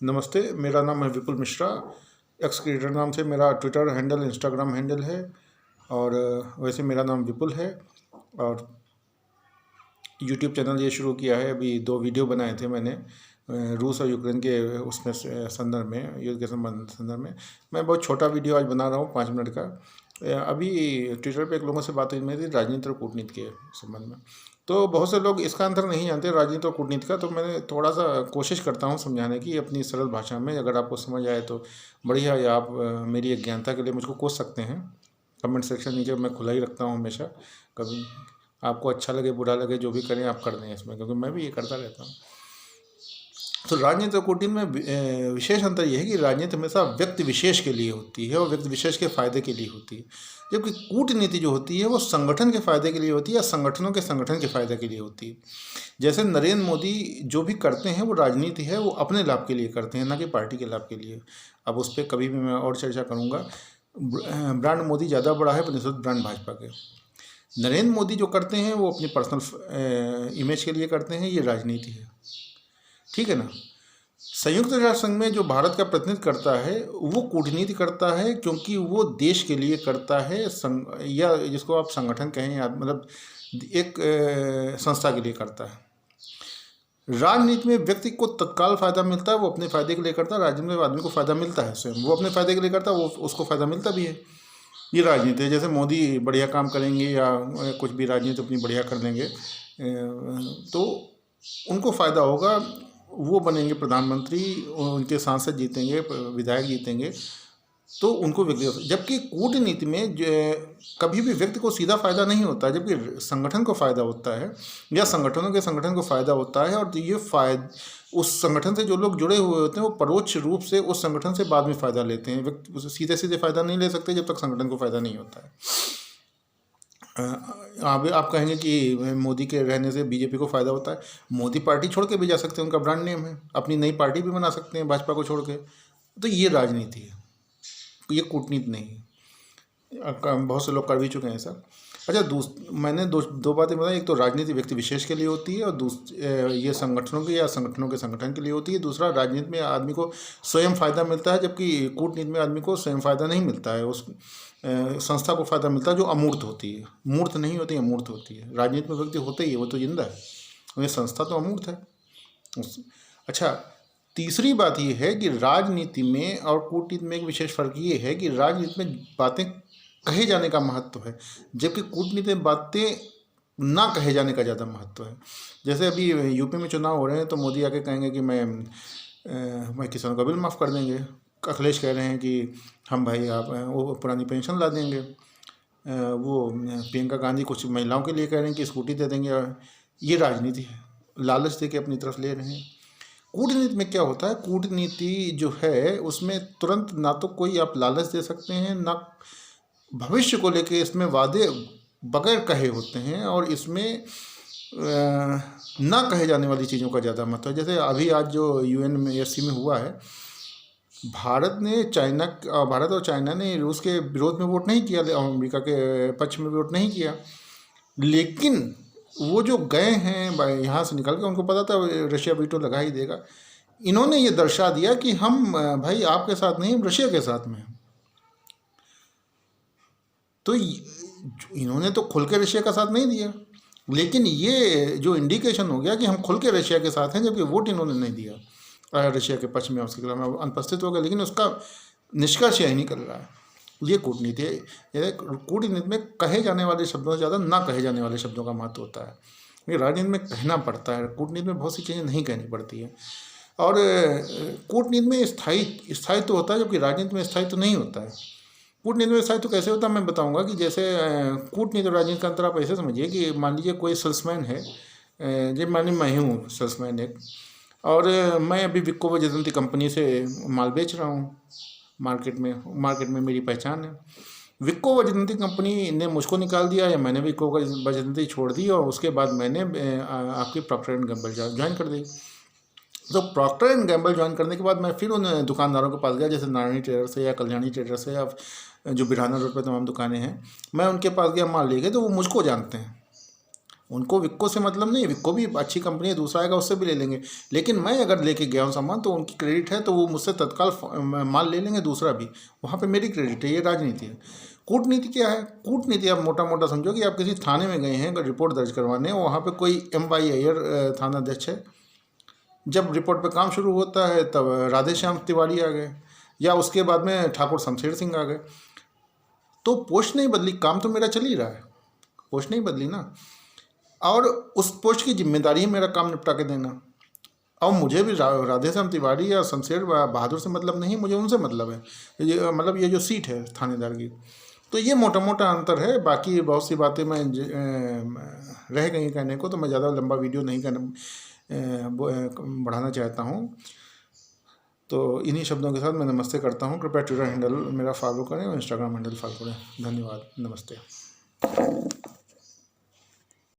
नमस्ते, मेरा नाम है विपुल मिश्रा। एक्स क्रिएटर नाम से मेरा ट्विटर हैंडल, इंस्टाग्राम हैंडल है और वैसे मेरा नाम विपुल है। और यूट्यूब चैनल ये शुरू किया है, अभी 2 वीडियो बनाए थे मैंने रूस और यूक्रेन के उसमें संदर्भ में, युद्ध के संदर्भ में। मैं बहुत छोटा वीडियो आज बना रहा हूँ 5 मिनट का। अभी ट्विटर पे एक लोगों से बात हुई मेरी राजनीति और कूटनीति के संबंध में। तो बहुत से लोग इसका अंतर नहीं जानते राजनीति और कूटनीति का, तो मैंने थोड़ा सा कोशिश करता हूँ समझाने की अपनी सरल भाषा में। अगर आपको समझ आए तो बढ़िया, या आप मेरी अज्ञानता के लिए मुझको कोस सकते हैं। कमेंट सेक्शन नीचे मैं खुला ही रखता हूँ हमेशा। कभी आपको अच्छा लगे बुरा लगे जो भी करें आप कर दें इसमें, क्योंकि मैं भी ये करता रहता हूँ। तो राजनीति और कूटनीति में विशेष अंतर यह है कि राजनीति हमेशा व्यक्ति विशेष के लिए होती है और व्यक्ति विशेष के फायदे के लिए होती है, जबकि कूटनीति जो होती है वो संगठन के फायदे के लिए होती है या संगठनों के संगठन के फायदे के लिए होती है। जैसे नरेंद्र मोदी जो भी करते हैं वो राजनीति है, वो अपने लाभ के लिए करते हैं, ना कि पार्टी के लाभ के लिए। अब उस पर कभी भी मैं और चर्चा करूँगा। ब्रांड मोदी ज़्यादा बड़ा है बनिस्बत ब्रांड भाजपा के। नरेंद्र मोदी जो करते हैं वो अपनी पर्सनल इमेज के लिए करते हैं, ये राजनीति है, ठीक है ना। संयुक्त राष्ट्र संघ में जो भारत का प्रतिनिधित्व करता है वो कूटनीति करता है, क्योंकि वो देश के लिए करता है, या जिसको आप संगठन कहें या मतलब एक संस्था के लिए करता है। राजनीति में व्यक्ति को तत्काल फायदा मिलता है, वो अपने फायदे के लिए करता है। राजनीति में आदमी को फायदा मिलता है, स्वयं वो अपने फायदे के लिए करता है, वो उसको फायदा मिलता भी है। ये राजनीति है। जैसे मोदी बढ़िया काम करेंगे या कुछ भी राजनीति अपनी बढ़िया कर लेंगे तो उनको फ़ायदा होगा, वो बनेंगे प्रधानमंत्री, उनके सांसद जीतेंगे, विधायक जीतेंगे, तो उनको व्यक्ति। जबकि कूटनीति में कभी भी व्यक्ति को सीधा फायदा नहीं होता है, जबकि संगठन को फायदा होता है या संगठनों के संगठन को फायदा होता है। और ये फायदा उस संगठन से जो लोग जुड़े हुए होते हैं वो परोक्ष रूप से उस संगठन से बाद में फ़ायदा लेते हैं। व्यक्ति सीधे सीधे फ़ायदा नहीं ले सकते जब तक संगठन को फ़ायदा नहीं होता है। आप कहेंगे कि मोदी के रहने से बीजेपी को फ़ायदा होता है। मोदी पार्टी छोड़ के भी जा सकते हैं, उनका ब्रांड नेम है, अपनी नई पार्टी भी बना सकते हैं भाजपा को छोड़ के। तो ये राजनीति है, ये कूटनीति नहीं है। बहुत से लोग कर भी चुके हैं ऐसा। अच्छा, मैंने दो बातें बताई। एक तो राजनीति व्यक्ति विशेष के लिए होती है और ये संगठनों के या संगठनों के संगठन के लिए होती है। दूसरा, राजनीति में आदमी को स्वयं फ़ायदा मिलता है, जबकि कूटनीति में आदमी को स्वयं फ़ायदा नहीं मिलता है, उस संस्था को फ़ायदा मिलता है जो अमूर्त होती है। मूर्त नहीं होती, अमूर्त होती है। राजनीति में व्यक्ति होते ही है, वो तो जिंदा है, ये संस्था तो अमूर्त है। अच्छा, तीसरी बात ये है कि राजनीति में और कूटनीति में एक विशेष फ़र्क ये है कि राजनीति में बातें कहे जाने का महत्व है, जबकि कूटनीति में बातें ना कहे जाने का ज़्यादा महत्व है। जैसे अभी यूपी में चुनाव हो रहे हैं तो मोदी आके कहेंगे कि मैं किसानों का बिल माफ़ कर देंगे। अखिलेश कह रहे हैं कि हम भाई आप वो पुरानी पेंशन ला देंगे। वो प्रियंका गांधी कुछ महिलाओं के लिए कह रहे हैं कि स्कूटी दे देंगे। ये राजनीति है, लालच दे के अपनी तरफ ले रहे हैं। कूटनीति में क्या होता है, कूटनीति जो है उसमें तुरंत ना तो कोई आप लालच दे सकते हैं, ना भविष्य को लेके इसमें वादे बगैर कहे होते हैं, और इसमें ना कहे जाने वाली चीज़ों का ज़्यादा महत्व है। जैसे अभी आज जो UNSC में हुआ है, भारत और चाइना ने रूस के विरोध में वोट नहीं किया, अमेरिका के पक्ष में वोट नहीं किया, लेकिन वो जो गए हैं यहाँ से निकल के, उनको पता था रशिया वीटो लगा ही देगा। इन्होंने ये दर्शा दिया कि हम भाई आपके साथ नहीं, हम रशिया के साथ में हैं। तो इन्होंने तो खुल के रशिया का साथ नहीं दिया, लेकिन ये जो इंडिकेशन हो गया कि हम खुल के रशिया के साथ हैं, जबकि वोट इन्होंने नहीं दिया रशिया के पक्ष में, उसके खिलाफ अनुपस्थित हो गया, लेकिन उसका निष्कर्ष यही निकल रहा है। ये कूटनीति है। कूटनीति में कहे जाने वाले शब्दों से ज़्यादा ना कहे जाने वाले शब्दों का महत्व होता है। ये राजनीति में कहना पड़ता है, कूटनीति में बहुत सी चीज़ें नहीं कहनी पड़ती है। और कूटनीति में स्थायित्व होता है, जबकि राजनीति में स्थायित्व नहीं होता है। कूटनीति में स्थायित्व कैसे होता है मैं बताऊंगा। कि जैसे कूटनीति और राजनीति का अंतर आप ऐसे समझिए कि मान लीजिए कोई सेल्समैन है, जब मान लीजिए मैं हूँ सेल्समैन एक, और मैं अभी विक्को वजंती कंपनी से माल बेच रहा हूँ मार्केट में मेरी पहचान है। विक्को वजंती कंपनी ने मुझको निकाल दिया या मैंने विक्को वजंती छोड़ दी, और उसके बाद मैंने आपकी प्रॉक्टर एंड गैम्बल ज्वाइन कर दी। तो प्रॉक्टर एंड गैम्बल ज्वाइन करने के बाद मैं फिर उन दुकानदारों के पास गया, जैसे नारायणी ट्रेडर्स है या कल्याणी ट्रेडर्स है या जो बिरहाना रोड पर तमाम दुकानें हैं, मैं उनके पास गया, माल ले गए, तो वो मुझको जानते हैं। उनको विक्को से मतलब नहीं, विक्को भी अच्छी कंपनी है, दूसरा आएगा उससे भी ले लेंगे। लेकिन मैं अगर लेके गया हूँ सामान तो उनकी क्रेडिट है, तो वो मुझसे तत्काल माल ले लेंगे दूसरा भी, वहाँ पे मेरी क्रेडिट है। ये राजनीति है। कूटनीति क्या है? कूटनीति आप मोटा मोटा समझो कि आप किसी थाने में गए हैं अगर रिपोर्ट दर्ज करवाने, वहाँ पे कोई MY अय्यर थाना अध्यक्ष है, जब रिपोर्ट पे काम शुरू होता है तब राधेश्याम तिवारी आ गए, या उसके बाद में ठाकुर शमशेर सिंह आ गए। तो पोस्ट नहीं बदली, काम तो मेरा चल ही रहा है, पोस्ट नहीं बदली ना। और उस पोस्ट की जिम्मेदारी है मेरा काम निपटा के देना। और मुझे भी राधेश्याम तिवारी या शमशेर बहादुर से मतलब नहीं, मुझे उनसे मतलब है। ये मतलब ये जो सीट है थानेदार की, तो ये मोटा मोटा अंतर है। बाकी बहुत सी बातें मैं रह गई कहने को, तो मैं ज़्यादा लंबा वीडियो नहीं बढ़ाना चाहता हूँ। तो इन्हीं शब्दों के साथ मैं नमस्ते करता हूँ। कृपया ट्विटर हैंडल मेरा फॉलो करें और इंस्टाग्राम हैंडल फॉलो करें। धन्यवाद, नमस्ते।